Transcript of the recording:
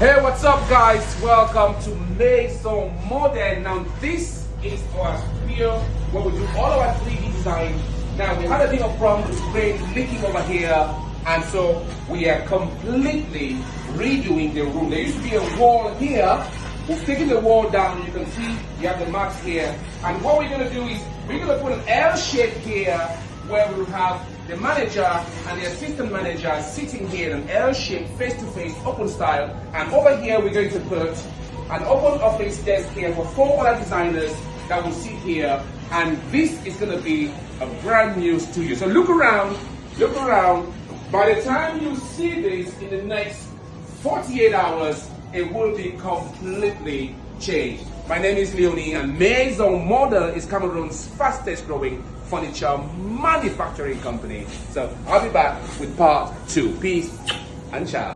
Hey, what's up guys? Welcome to Maison Moderne. Now this is our studio where we do all our 3D design. Now we had a bit of problem with rain leaking over here, and so we are completely redoing the room. There used to be a wall here. We've taken the wall down. You can see you have the marks here. And what we're going to do is we're going to put an L shape here where we will have the manager and the assistant manager sitting here in an L shape, face-to-face, open style. And over here we're going to put an open office desk here for 4 other designers that will sit here. And this is going to be a brand new studio. So look around, look around. By the time you see this in the next 48 hours, it will be completely changed. My name is Leonie, and Maison Moderne is Cameroon's fastest growing furniture manufacturing company. So I'll be back with part 2. Peace and ciao.